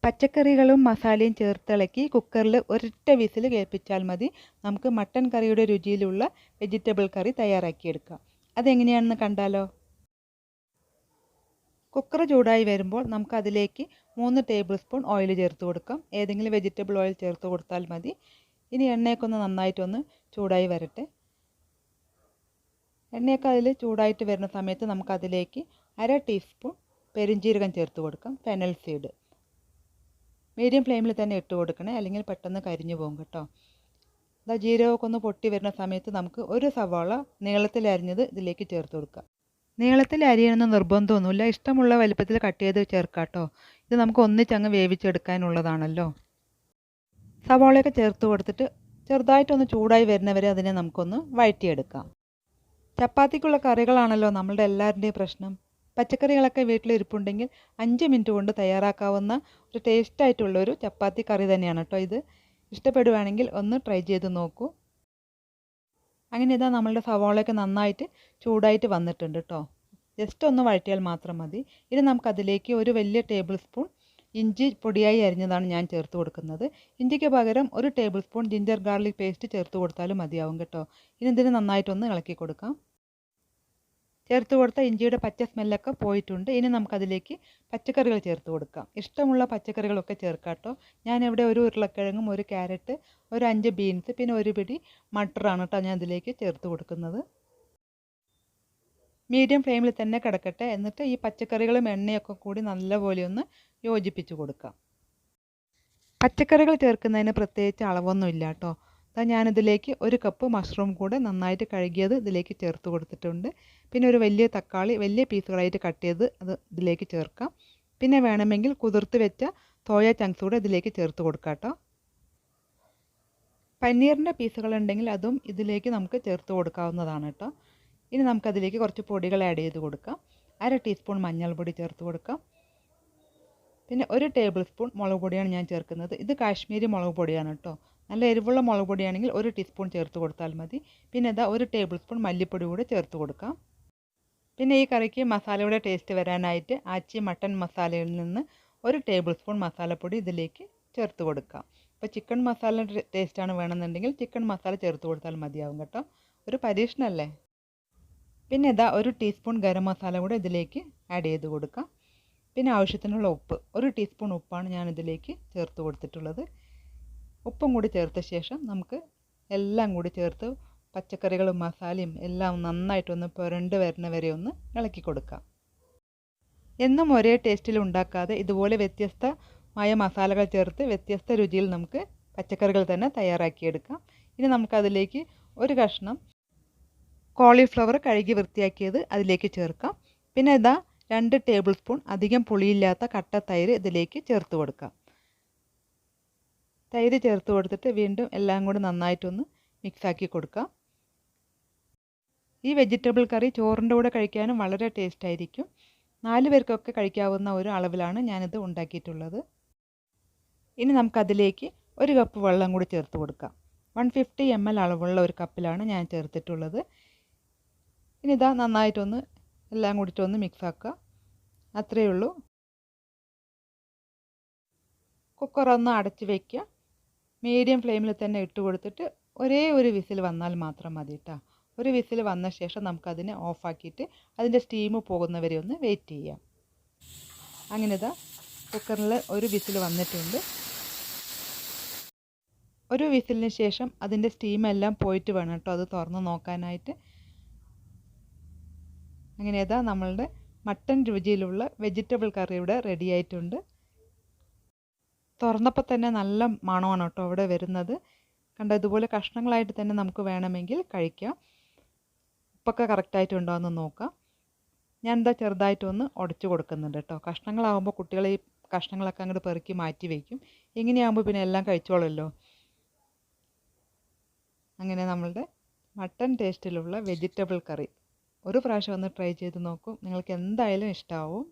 പച്ചക്കറികളും മസാലയും ചേർത്തിളക്കി കുക്കറിൽ ഒരൊറ്റ വിസിൽ കേൾപ്പിച്ചാൽ മതി. നമുക്ക് മട്ടൻ കറിയുടെ രുചിയിലുള്ള വെജിറ്റബിൾ കറി തയ്യാറാക്കിയെടുക്കാം. അതെങ്ങനെയാണെന്ന് കണ്ടാലോ? കുക്കർ ചൂടായി വരുമ്പോൾ നമുക്ക് അതിലേക്ക് 3 ടേബിൾ സ്പൂൺ ഓയിൽ ചേർത്ത് കൊടുക്കാം. ഏതെങ്കിലും വെജിറ്റബിൾ ഓയിൽ ചേർത്ത് കൊടുത്താൽ മതി. ഇനി എണ്ണയൊക്കെ ഒന്ന് നന്നായിട്ടൊന്ന് ചൂടായി വരട്ടെ. എണ്ണയൊക്കെ അതിൽ ചൂടായിട്ട് വരുന്ന സമയത്ത് നമുക്കതിലേക്ക് 1/2 ടീസ്പൂൺ പെരുംജീരകം ചേർത്ത് കൊടുക്കാം. ഫെനൽ സീഡ് മീഡിയം ഫ്ലെയിമിൽ തന്നെ ഇട്ട് കൊടുക്കണേ, അല്ലെങ്കിൽ പെട്ടെന്ന് കരിഞ്ഞു പോകും കേട്ടോ. ജീരകമൊക്കെ ഒന്ന് പൊട്ടി വരുന്ന സമയത്ത് നമുക്ക് ഒരു സവാള നീളത്തിൽ അരിഞ്ഞത് ഇതിലേക്ക് ചേർത്ത് കൊടുക്കാം. നീളത്തിൽ അരിയണമെന്ന് നിർബന്ധമൊന്നുമില്ല, ഇഷ്ടമുള്ള വലുപ്പത്തിൽ കട്ട് ചെയ്ത് ചേർക്കാം കേട്ടോ. ഇത് നമുക്ക് ഒന്നിച്ചങ്ങ് വേവിച്ചെടുക്കാനുള്ളതാണല്ലോ. സവാളയൊക്കെ ചേർത്ത് കൊടുത്തിട്ട് ചെറുതായിട്ടൊന്ന് ചൂടായി വരുന്നവരെ അതിനെ നമുക്കൊന്ന് വഴറ്റിയെടുക്കാം. ചപ്പാത്തിക്കുള്ള കറികളാണല്ലോ നമ്മളുടെ എല്ലാവരുടെയും പ്രശ്നം. പച്ചക്കറികളൊക്കെ വീട്ടിലിരിപ്പുണ്ടെങ്കിൽ 5 മിനിറ്റ് കൊണ്ട് തയ്യാറാക്കാവുന്ന ഒരു ടേസ്റ്റായിട്ടുള്ളൊരു ചപ്പാത്തി കറി തന്നെയാണ് കേട്ടോ ഇത്. ഇഷ്ടപ്പെടുവാണെങ്കിൽ ഒന്ന് ട്രൈ ചെയ്ത് നോക്കൂ. അങ്ങനെ ഇതാ നമ്മളുടെ സവാളയൊക്കെ നന്നായിട്ട് ചൂടായിട്ട് വന്നിട്ടുണ്ട് കേട്ടോ. ജസ്റ്റ് ഒന്ന് വഴറ്റിയാൽ മാത്രം മതി. ഇനി നമുക്കതിലേക്ക് ഒരു വലിയ ടേബിൾ സ്പൂൺ ഇഞ്ചി പൊടിയായി അരിഞ്ഞതാണ് ഞാൻ ചേർത്ത് കൊടുക്കുന്നത്. ഇഞ്ചിക്ക് പകരം 1 table spoon ginger garlic paste ചേർത്ത് കൊടുത്താലും മതിയാവും കേട്ടോ. ഇനി ഇതിന് നന്നായിട്ടൊന്ന് ഇളക്കി കൊടുക്കാം. ചേർത്ത് കൊടുത്ത ഇഞ്ചിയുടെ പച്ച സ്മെല്ലൊക്കെ പോയിട്ടുണ്ട്. ഇനി നമുക്കതിലേക്ക് പച്ചക്കറികൾ ചേർത്ത് കൊടുക്കാം. ഇഷ്ടമുള്ള പച്ചക്കറികളൊക്കെ ചേർക്കാം കേട്ടോ. ഞാനിവിടെ ഒരു ഉരുളക്കിഴങ്ങും, ഒരു ക്യാരറ്റ്, ഒരു 5 ബീൻസ്, പിന്നെ ഒരു പിടി മട്ടറാണ് കേട്ടോ ഞാൻ ഇതിലേക്ക് ചേർത്ത് കൊടുക്കുന്നത്. മീഡിയം ഫ്ലെയിമിൽ തന്നെ കിടക്കട്ടെ. എന്നിട്ട് ഈ പച്ചക്കറികളും എണ്ണയൊക്കെ കൂടി നല്ലപോലെ ഒന്ന് യോജിപ്പിച്ച് കൊടുക്കാം. പച്ചക്കറികൾ ചേർക്കുന്നതിന് പ്രത്യേകിച്ച് അളവൊന്നുമില്ല കേട്ടോ. ഞാനിതിലേക്ക് 1 കപ്പ് മഷ്റൂം കൂടെ നന്നായിട്ട് കഴുകിയത് ഇതിലേക്ക് ചേർത്ത് കൊടുത്തിട്ടുണ്ട്. പിന്നെ ഒരു വലിയ തക്കാളി വലിയ പീസുകളായിട്ട് കട്ട് ചെയ്ത് അത് ഇതിലേക്ക് ചേർക്കാം. പിന്നെ വേണമെങ്കിൽ കുതിർത്ത് വെച്ച സോയ ചങ്ക്സ് കൂടെ ഇതിലേക്ക് ചേർത്ത് കൊടുക്കാം കേട്ടോ. പനീറിൻ്റെ പീസുകളുണ്ടെങ്കിൽ അതും ഇതിലേക്ക് നമുക്ക് ചേർത്ത് കൊടുക്കാവുന്നതാണ് കേട്ടോ. ഇനി നമുക്കതിലേക്ക് കുറച്ച് പൊടികൾ ആഡ് ചെയ്ത് കൊടുക്കാം. 1/2 ടീസ്പൂൺ മഞ്ഞൾപ്പൊടി ചേർത്ത് കൊടുക്കാം. പിന്നെ 1 ടേബിൾ സ്പൂൺ മുളക് പൊടിയാണ് ഞാൻ ചേർക്കുന്നത്. ഇത് കാശ്മീരി മുളക് പൊടിയാണ് കേട്ടോ. നല്ല എരിവുള്ള മുളക് പൊടിയാണെങ്കിൽ 1 ടീസ്പൂൺ ചേർത്ത് കൊടുത്താൽ മതി. പിന്നെ ഇതാ 1 ടേബിൾ സ്പൂൺ മല്ലിപ്പൊടി കൂടെ ചേർത്ത് കൊടുക്കാം. പിന്നെ ഈ കറിക്ക് മസാലയുടെ ടേസ്റ്റ് വരാനായിട്ട് ആച്ചി മട്ടൻ മസാലയിൽ നിന്ന് 1 ടേബിൾ സ്പൂൺ മസാലപ്പൊടി ഇതിലേക്ക് ചേർത്ത് കൊടുക്കാം. ഇപ്പോൾ ചിക്കൻ മസാല ടേസ്റ്റാണ് വേണമെന്നുണ്ടെങ്കിൽ ചിക്കൻ മസാല ചേർത്ത് കൊടുത്താൽ മതിയാവും കേട്ടോ. ഒരു പരീക്ഷണമല്ലേ. പിന്നെ ഇതാ 1 ടീസ്പൂൺ ഗരം മസാല കൂടെ ഇതിലേക്ക് ആഡ് ചെയ്ത് കൊടുക്കാം. പിന്നെ ആവശ്യത്തിനുള്ള ഉപ്പ് 1 ടീസ്പൂൺ ഉപ്പാണ് ഞാൻ ഇതിലേക്ക് ചേർത്ത് കൊടുത്തിട്ടുള്ളത്. ഉപ്പും കൂടി ചേർത്ത ശേഷം നമുക്ക് എല്ലാം കൂടി ചേർത്ത് പച്ചക്കറികളും മസാലയും എല്ലാം നന്നായിട്ടൊന്ന് പുരണ്ട് വരുന്ന വരെ ഒന്ന് ഇളക്കി കൊടുക്കാം. എന്നും ഒരേ ടേസ്റ്റിൽ ഉണ്ടാക്കാതെ ഇതുപോലെ വ്യത്യസ്തമായ മസാലകൾ ചേർത്ത് വ്യത്യസ്ത രുചിയിൽ നമുക്ക് പച്ചക്കറികൾ തന്നെ തയ്യാറാക്കിയെടുക്കാം. ഇനി നമുക്കതിലേക്ക് ഒരു കഷ്ണം കോളിഫ്ലവർ കഴുകി വൃത്തിയാക്കിയത് അതിലേക്ക് ചേർക്കാം. പിന്നെ ഇതാ 2 ടേബിൾ സ്പൂൺ അധികം പുളിയില്ലാത്ത കട്ട തൈര് ഇതിലേക്ക് ചേർത്ത് കൊടുക്കാം. തൈര് ചേർത്ത് കൊടുത്തിട്ട് വീണ്ടും എല്ലാം കൂടി നന്നായിട്ടൊന്ന് മിക്സാക്കി കൊടുക്കാം. ഈ വെജിറ്റബിൾ കറി ചോറിൻ്റെ കൂടെ കഴിക്കാനും വളരെ ടേസ്റ്റ് ആയിരിക്കും. 4 പേർക്കൊക്കെ കഴിക്കാവുന്ന ഒരു അളവിലാണ് ഞാനിത് ഉണ്ടാക്കിയിട്ടുള്ളത്. ഇനി നമുക്കതിലേക്ക് 1 കപ്പ് വെള്ളം കൂടി ചേർത്ത് കൊടുക്കാം. 150 ml അളവുള്ള ഒരു കപ്പിലാണ് ഞാൻ ചേർത്തിട്ടുള്ളത്. ഇനി ഇതാ നന്നായിട്ടൊന്ന് എല്ലാം കൂടിയിട്ടൊന്ന് മിക്സാക്കുക. അത്രയേ ഉള്ളൂ. കുക്കറൊന്ന് അടച്ച് വയ്ക്കുക. മീഡിയം ഫ്ലെയിമിൽ തന്നെ ഇട്ട് കൊടുത്തിട്ട് ഒരേ ഒരു വിസിൽ വന്നാൽ മാത്രം മതി കേട്ടോ. ഒരു വിസിൽ വന്ന ശേഷം നമുക്കതിനെ ഓഫാക്കിയിട്ട് അതിൻ്റെ സ്റ്റീം പോകുന്നവരെ ഒന്ന് വെയിറ്റ് ചെയ്യാം. അങ്ങനെ ഇതാ കുക്കറിൽ ഒരു വിസിൽ വന്നിട്ടുണ്ട്. ഒരു വിസിലിന് ശേഷം അതിൻ്റെ സ്റ്റീമെല്ലാം പോയിട്ട് വേണം കേട്ടോ അത് തുറന്ന് നോക്കാനായിട്ട്. അങ്ങനെ ഇതാ നമ്മളുടെ മട്ടൻ രുചിയിലുള്ള വെജിറ്റബിൾ കറി ഇവിടെ റെഡി ആയിട്ടുണ്ട്. തുറന്നപ്പോൾ തന്നെ നല്ല മണമാണ് കേട്ടോ അവിടെ വരുന്നത്. കണ്ടോ, ഇതുപോലെ കഷ്ണങ്ങളായിട്ട് തന്നെ നമുക്ക് വേണമെങ്കിൽ കഴിക്കാം. ഉപ്പൊക്കെ കറക്റ്റായിട്ടുണ്ടോ എന്ന് നോക്കാം. ഞാൻ എന്താ ചെറുതായിട്ടൊന്ന് ഉടച്ചു കൊടുക്കുന്നുണ്ട് കേട്ടോ. കഷ്ണങ്ങളാകുമ്പോൾ കുട്ടികൾ ഈ കഷ്ണങ്ങളൊക്കെ അങ്ങോട്ട് പെറുക്കി മാറ്റി വയ്ക്കും. ഇങ്ങനെയാകുമ്പോൾ പിന്നെ എല്ലാം കഴിച്ചോളല്ലോ. അങ്ങനെ നമ്മളുടെ മട്ടൻ ടേസ്റ്റിലുള്ള വെജിറ്റബിൾ കറി ഒരു പ്രാവശ്യം ഒന്ന് ട്രൈ ചെയ്ത് നോക്കൂ. നിങ്ങൾക്ക് എന്തായാലും ഇഷ്ടമാവും.